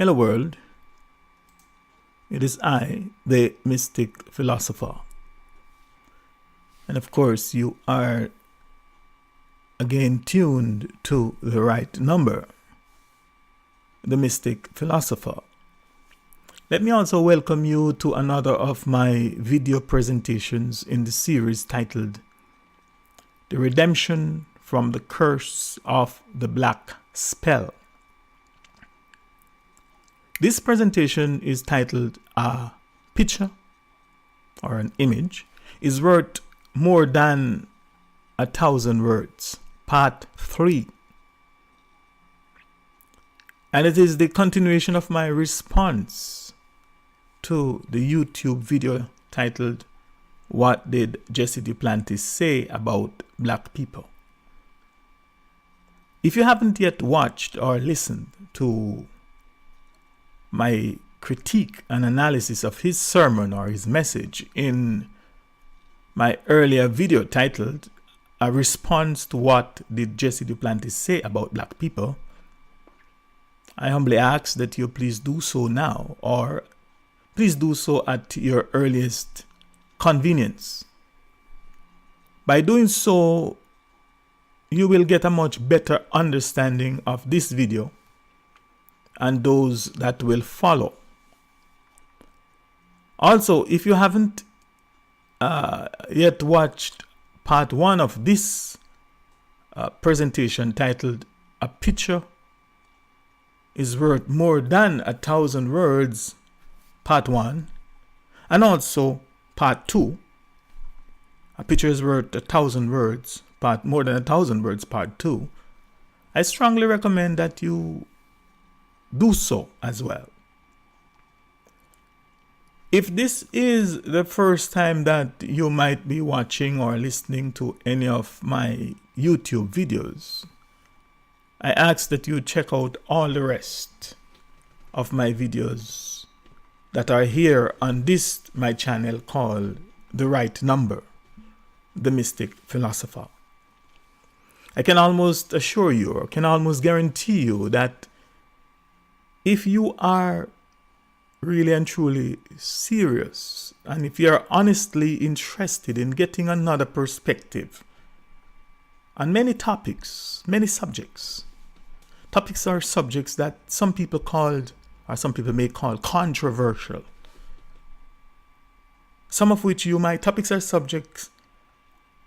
Hello world, it is I, the Mystic Philosopher. And of course you are again tuned to the right number, the Mystic Philosopher. Let me also welcome you to another of my video presentations in the series titled The Redemption from the Curse of the Black Spell. This presentation is titled A Picture or an Image is Worth More Than 1,000 Words, Part 3. And it is the continuation of my response to the YouTube video titled What Did Jesse Duplantis Say About Black People? If you haven't yet watched or listened to my critique and analysis of his sermon or his message in my earlier video titled A Response to What Did Jesse Duplantis Say About Black People, I humbly ask that you please do so now, or please do so at your earliest convenience. By doing so, you will get a much better understanding of this video and those that will follow. Also, if you haven't yet watched part 1 of this presentation titled A Picture is Worth More Than 1,000 Words, part 1, and also part 2, A Picture is Worth 1,000 Words, more than 1,000 words, part 2, I strongly recommend that you do so as well. If this is the first time that you might be watching or listening to any of my YouTube videos, I ask that you check out all the rest of my videos that are here on this my channel called The Right Number, the Mystic Philosopher. I can almost assure you, or can almost guarantee you, that if you are really and truly serious, and if you are honestly interested in getting another perspective on many topics, many subjects, topics are subjects that some people called, or some people may call, controversial. Some of which topics are subjects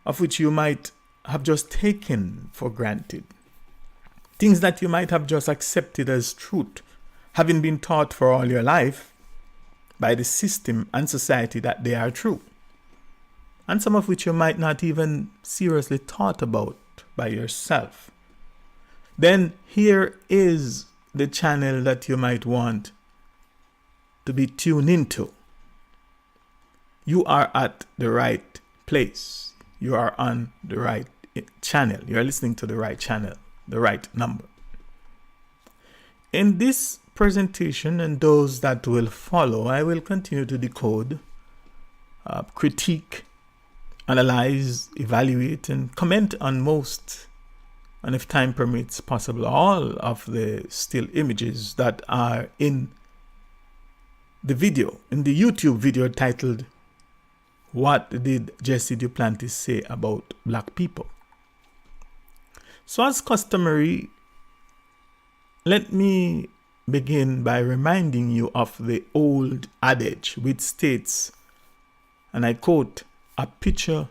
of which you might have just taken for granted. Things that you might have just accepted as truth, having been taught for all your life by the system and society that they are true. And some of which you might not even seriously thought about by yourself. Then here is the channel that you might want to be tuned into. You are at the right place. You are on the right channel. You are listening to the right channel, the right number. In this presentation and those that will follow, I will continue to decode, critique, analyze, evaluate, and comment on most, and if time permits possible, all of the still images that are in the video, in the YouTube video titled What Did Jesse Duplantis Say About Black People? So as customary, let me begin by reminding you of the old adage which states, and I quote, "A picture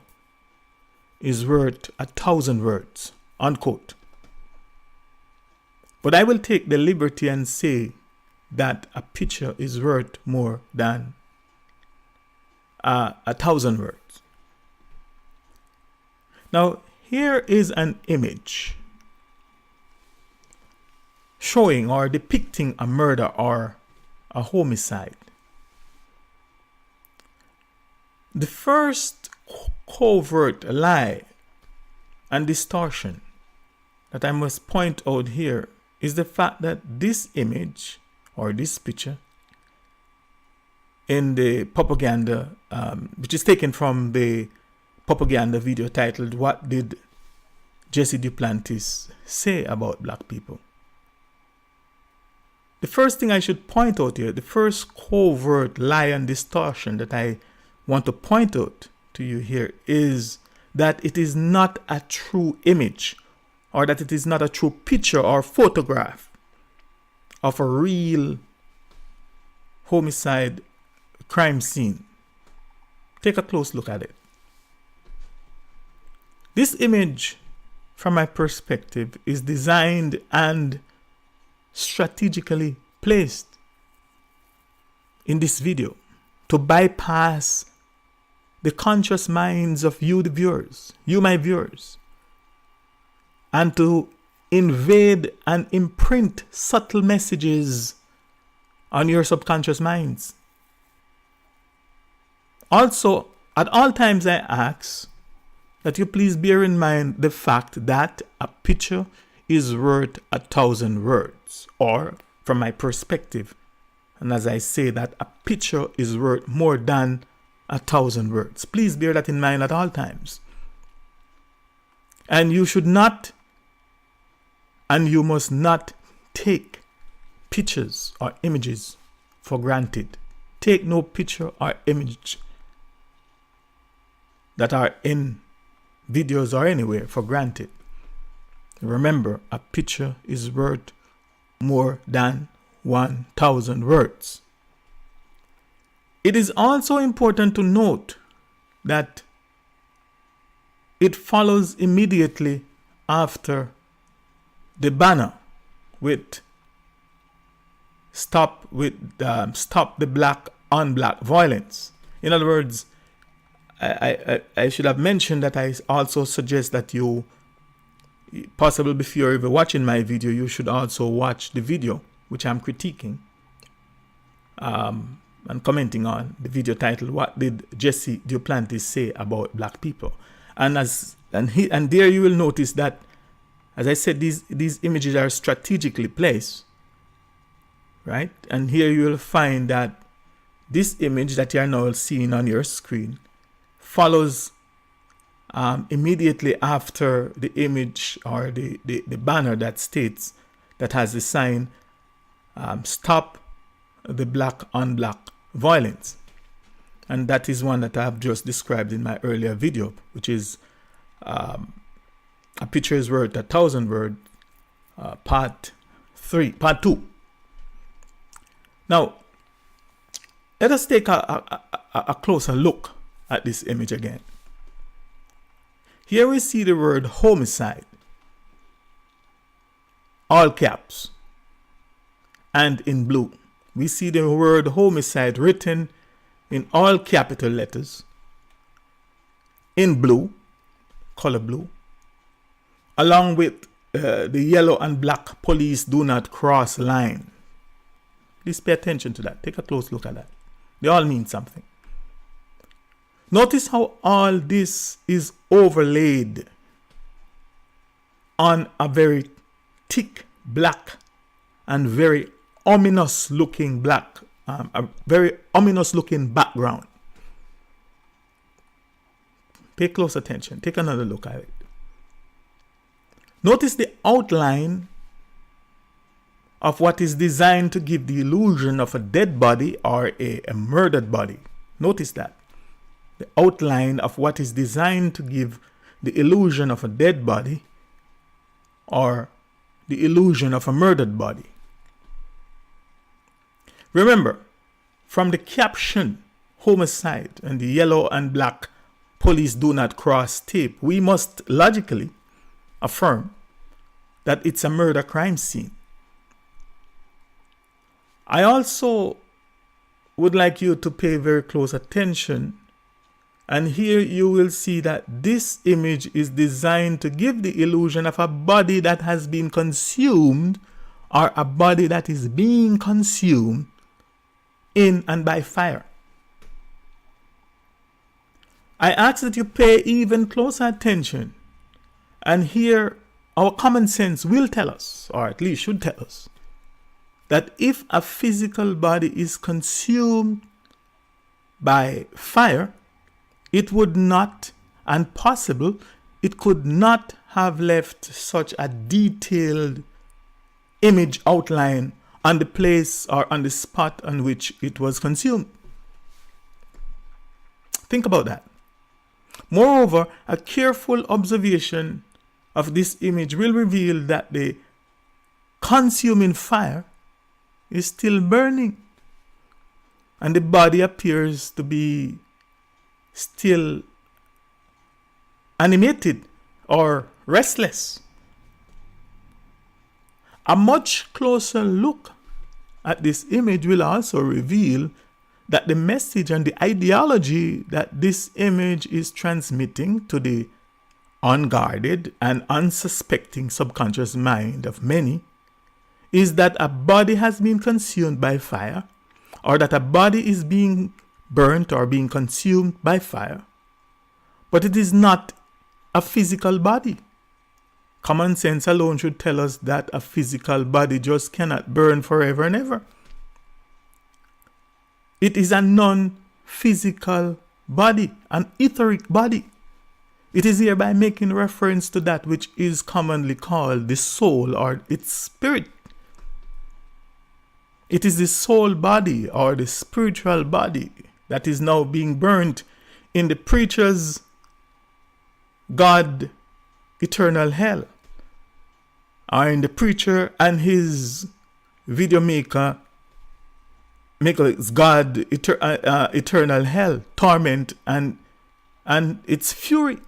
is worth 1,000 words," unquote. But I will take the liberty and say that a picture is worth more than 1,000 words. Now, here is an image showing or depicting a murder or a homicide. The first covert lie and distortion that I must point out here is the fact that this image or this picture in the propaganda, which is taken from the propaganda video titled What Did Jesse Duplantis Say About Black People? the first thing I should point out here, the first covert lie and distortion that I want to point out to you here is that it is not a true image, or that it is not a true picture or photograph of a real homicide crime scene. Take a close look at it. This image, from my perspective, is designed and strategically placed in this video to bypass the conscious minds of you, the viewers, you, my viewers, and to invade and imprint subtle messages on your subconscious minds. Also, at all times I ask that you please bear in mind the fact that a picture is worth 1,000 words, or from my perspective, and as I say that a picture is worth more than 1,000 words. Please bear that in mind at all times. And you should not, and you must not take pictures or images for granted. Take no picture or image that are in videos or anywhere for granted. Remember, a picture is worth more than 1,000 words. It is also important to note that it follows immediately after the banner with stop the black on black violence. In other words, I should have mentioned that I also suggest that you, possibly before you're watching my video, you should also watch the video which I'm critiquing and commenting on, the video titled "What Did Jesse Duplantis Say About Black People?" And there you will notice that, as I said, these images are strategically placed, right? And here you will find that this image that you are now seeing on your screen follows immediately after the image or the banner that states, that has the sign "Stop the black on black violence." And that is one that I have just described in my earlier video, which is a picture is worth 1,000 words, part 2. Now, let us take a closer look at this image again. Here we see the word homicide, all caps, and in blue. We see the word homicide written in all capital letters, in blue, color blue, along with the yellow and black "Police do not cross" line. Please pay attention to that. Take a close look at that. They all mean something. Notice how all this is overlaid on a very thick black and very ominous looking a very ominous looking background. Pay close attention. Take another look at it. Notice the outline of what is designed to give the illusion of a dead body or a murdered body. Notice that. The outline of what is designed to give the illusion of a dead body or the illusion of a murdered body. Remember, from the caption "homicide" and the yellow and black "Police do not cross" tape, we must logically affirm that it's a murder crime scene. I also would like you to pay very close attention, and here you will see that this image is designed to give the illusion of a body that has been consumed, or a body that is being consumed in and by fire. I ask that you pay even closer attention, and here our common sense will tell us, or at least should tell us, that if a physical body is consumed by fire, it would not, and possible, it could not have left such a detailed image outline on the place or on the spot on which it was consumed. Think about that. Moreover, a careful observation of this image will reveal that the consuming fire is still burning, and the body appears to be still animated or restless. A much closer look at this image will also reveal that the message and the ideology that this image is transmitting to the unguarded and unsuspecting subconscious mind of many is that a body has been consumed by fire, or that a body is being burnt or being consumed by fire, but it is not a physical body. Common sense alone should tell us that a physical body just cannot burn forever and ever. It is a non-physical body, an etheric body. It is hereby making reference to that which is commonly called the soul or its spirit. It is the soul body or the spiritual body that is now being burnt in the preacher's God eternal hell, or in the preacher and his video maker's God eternal hell, torment and its fury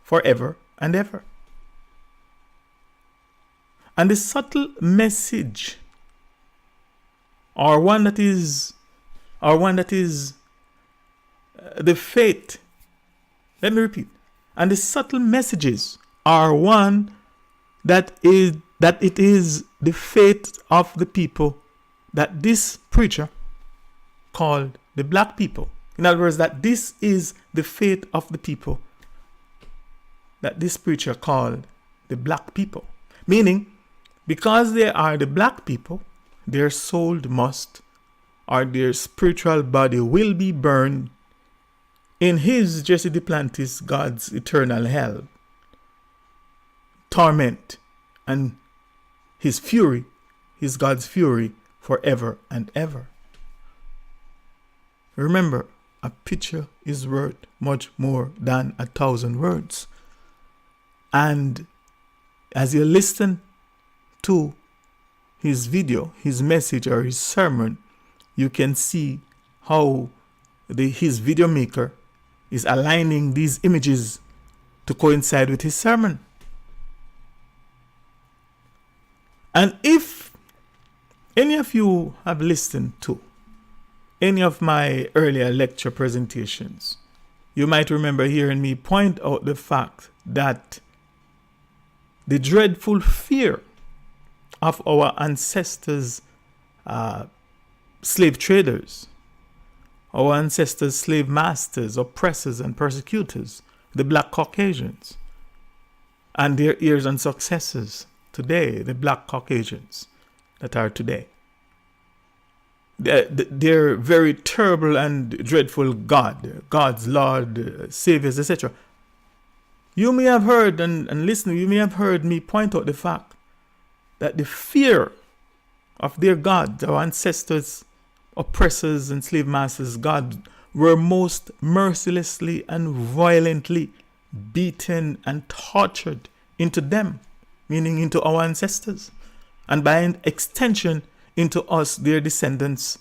forever and ever. And the subtle message, or one that is the fate. Let me repeat. And the subtle messages are one that it is the fate of the people that this preacher called the black people. In other words, that this is the fate of the people that this preacher called the black people. Meaning, because they are the black people, their soul must, or their spiritual body will be burned in his, Jesse Duplantis, God's eternal hell, torment, and his fury, his God's fury, forever and ever. Remember, a picture is worth much more than 1,000 words. And as you listen to his video, his message, or his sermon, you can see how his video maker is aligning these images to coincide with his sermon. And if any of you have listened to any of my earlier lecture presentations, you might remember hearing me point out the fact that the dreadful fear of our ancestors' slave traders, our ancestors' slave masters, oppressors, and persecutors, the black Caucasians, and their heirs and successors today, the black Caucasians that are today. Their very terrible and dreadful God's Lord, Saviors, etc. You may have heard, and listening, you may have heard me point out the fact that the fear of their gods, our ancestors, oppressors, and slave masters' God, were most mercilessly and violently beaten and tortured into them, meaning into our ancestors, and by an extension into us, their descendants,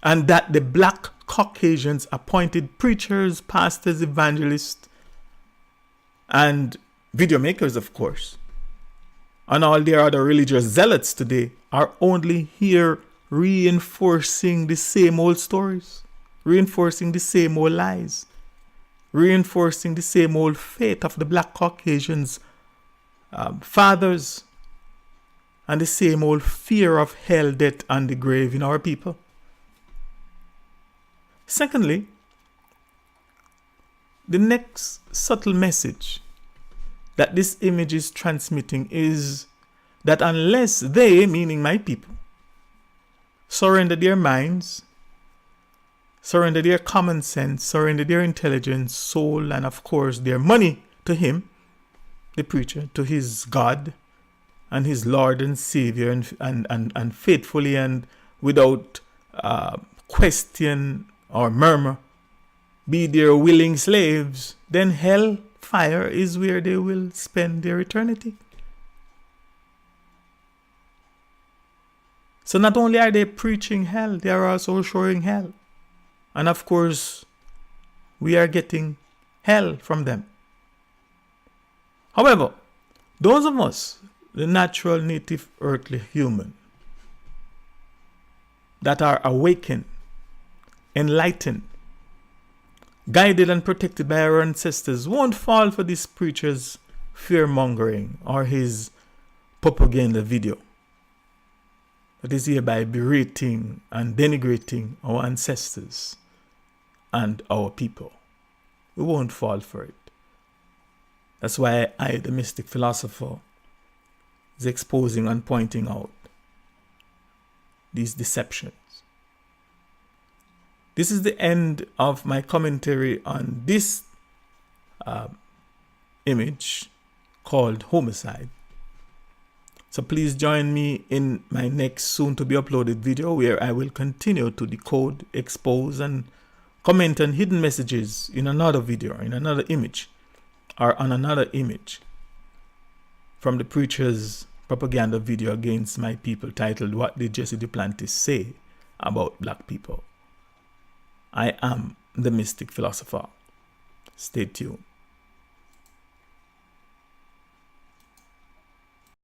and that the black Caucasians appointed preachers, pastors, evangelists, and video makers, of course, and all their other religious zealots today are only here reinforcing the same old stories, reinforcing the same old lies, reinforcing the same old fate of the black Caucasians' fathers, and the same old fear of hell, death, and the grave in our people. Secondly, the next subtle message that this image is transmitting is that unless they, meaning my people, surrender their minds, surrender their common sense, surrender their intelligence, soul, and of course their money to him, the preacher, to his God, and his Lord and Savior and faithfully and without question or murmur be their willing slaves, then hell fire is where they will spend their eternity. So not only are they preaching hell, they are also showing hell. And of course, we are getting hell from them. However, those of us, the natural native earthly human, that are awakened, enlightened, guided and protected by our ancestors, won't fall for this preacher's fear-mongering or his propaganda video that is hereby berating and denigrating our ancestors and our people. We won't fall for it. That's why I, the Mystic Philosopher, is exposing and pointing out these deceptions. This is the end of my commentary on this image called homicide. So please join me in my next soon to be uploaded video where I will continue to decode, expose and comment on hidden messages in another video, in another image, or on another image from the preacher's propaganda video against my people titled "What Did Jesse Duplantis Say About Black People?" I am the Mystic Philosopher. Stay tuned.